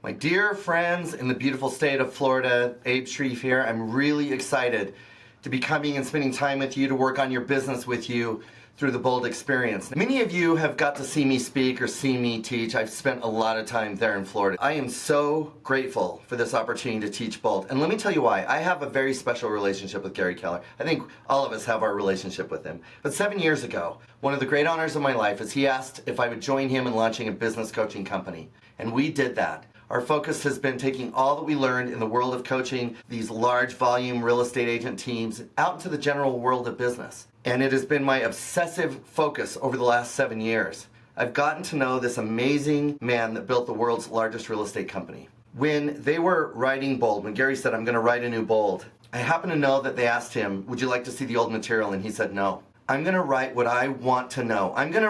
My dear friends in the beautiful state of Florida, Abe Shreve here. I'm really excited to be coming and spending time with you to work on your business with you through the Bold experience. Many of you have got to see me speak or see me teach. I've spent a lot of time there in Florida. I am so grateful for this opportunity to teach Bold. And let me tell you why. I have a very special relationship with Gary Keller. I think all of us have our relationship with him. But 7 years ago, one of the great honors of my life is he asked if I would join him in launching a business coaching company. And we did that. Our focus has been taking all that we learned in the world of coaching these large volume real estate agent teams out into the general world of business. And it has been my obsessive focus over the last 7 years. I've gotten to know this amazing man that built the world's largest real estate company. When they were writing Bold, when Gary said, I'm going to write a new Bold, I happen to know that they asked him, would you like to see the old material? And he said, no. I'm going to write what I want to know. I'm going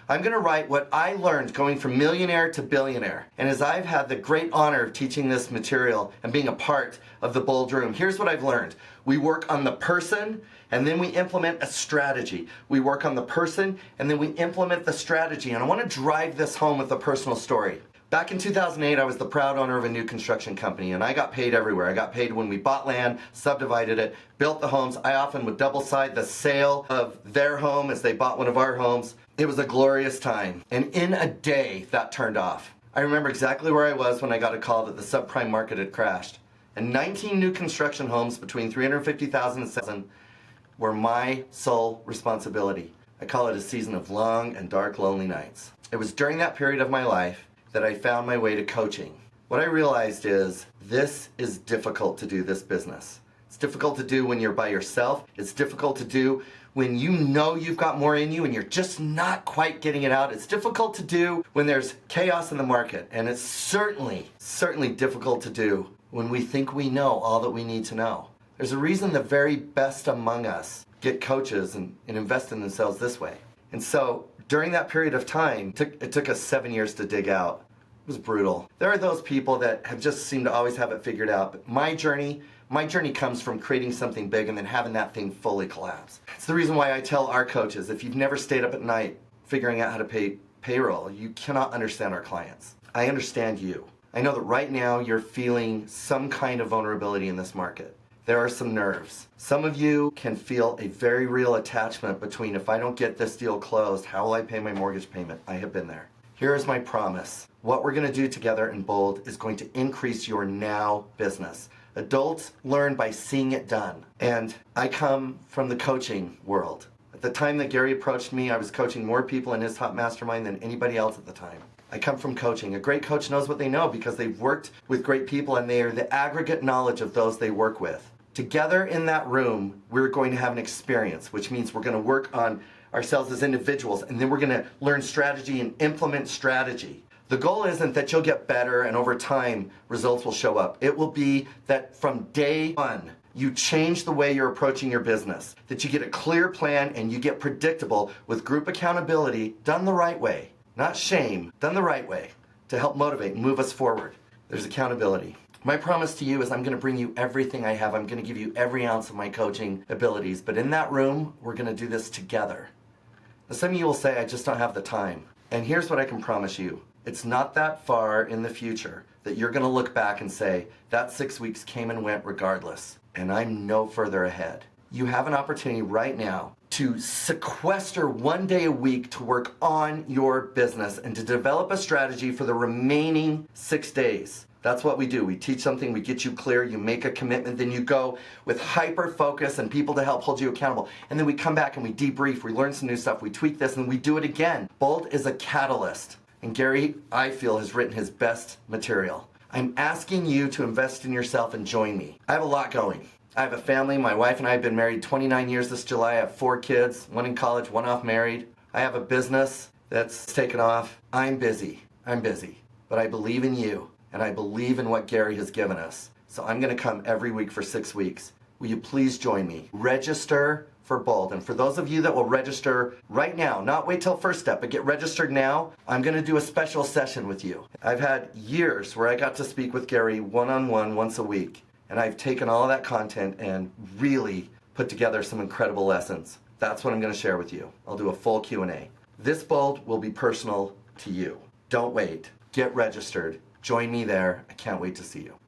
to write what I learned going from millionaire to billionaire. And as I've had the great honor of teaching this material and being a part of the Bold Room, here's what I've learned. We work on the person and then we implement a strategy. We work on the person and then we implement the strategy. And I want to drive this home with a personal story. Back in 2008, I was the proud owner of a new construction company, and I got paid everywhere. I got paid when we bought land, subdivided it, built the homes. I often would double-side the sale of their home as they bought one of our homes. It was a glorious time, and in a day, that turned off. I remember exactly where I was when I got a call that the subprime market had crashed, and 19 new construction homes between $350,000 and $7,000 were my sole responsibility. I call it a season of long and dark, lonely nights. It was during that period of my life that I found my way to coaching. What I realized is this is difficult to do, this business. It's difficult to do when you're by yourself. It's difficult to do when you know you've got more in you and you're just not quite getting it out. It's difficult to do when there's chaos in the market. And it's certainly difficult to do when we think we know all that we need to know. There's a reason the very best among us get coaches and invest in themselves this way. And so during that period of time, it took us 7 years to dig out. It was brutal. There are those people that have just seemed to always have it figured out. But my journey comes from creating something big and then having that thing fully collapse. It's the reason why I tell our coaches, if you've never stayed up at night figuring out how to pay payroll, you cannot understand our clients. I understand you. I know that right now you're feeling some kind of vulnerability in this market. There are some nerves. Some of you can feel a very real attachment between, if I don't get this deal closed, how will I pay my mortgage payment? I have been there. Here is my promise. What we're going to do together in Bold is going to increase your now business. Adults learn by seeing it done. And I come from the coaching world. At the time that Gary approached me, I was coaching more people in his top mastermind than anybody else at the time. I come from coaching. A great coach knows what they know because they've worked with great people and they are the aggregate knowledge of those they work with. Together in that room, we're going to have an experience, which means we're going to work on ourselves as individuals, and then we're going to learn strategy and implement strategy. The goal isn't that you'll get better and over time results will show up. It will be that from day one, you change the way you're approaching your business, that you get a clear plan and you get predictable with group accountability done the right way, not shame, done the right way to help motivate and move us forward. There's accountability. My promise to you is I'm going to bring you everything I have. I'm going to give you every ounce of my coaching abilities. But in that room, we're going to do this together. Now, some of you will say, I just don't have the time. And here's what I can promise you. It's not that far in the future that you're going to look back and say, that 6 weeks came and went regardless. And I'm no further ahead. You have an opportunity right now to sequester 1 day a week to work on your business and to develop a strategy for the remaining 6 days. That's what we do. We teach something, we get you clear, you make a commitment, then you go with hyper focus and people to help hold you accountable. And then we come back and we debrief, we learn some new stuff, we tweak this, and we do it again. Bold is a catalyst. And Gary, I feel, has written his best material. I'm asking you to invest in yourself and join me. I have a lot going. I have a family. My wife and I have been married 29 years this July. I have 4 kids, 1 in college, 1 off married. I have a business that's taken off. I'm busy. But I believe in you. And I believe in what Gary has given us. So I'm going to come every week for 6 weeks. Will you please join me? Register for Bold. And for those of you that will register right now, not wait till first step, but get registered now, I'm going to do a special session with you. I've had years where I got to speak with Gary one-on-one once a week. And I've taken all of that content and really put together some incredible lessons. That's what I'm going to share with you. I'll do a full Q&A. This Bold will be personal to you. Don't wait. Get registered. Join me there. I can't wait to see you.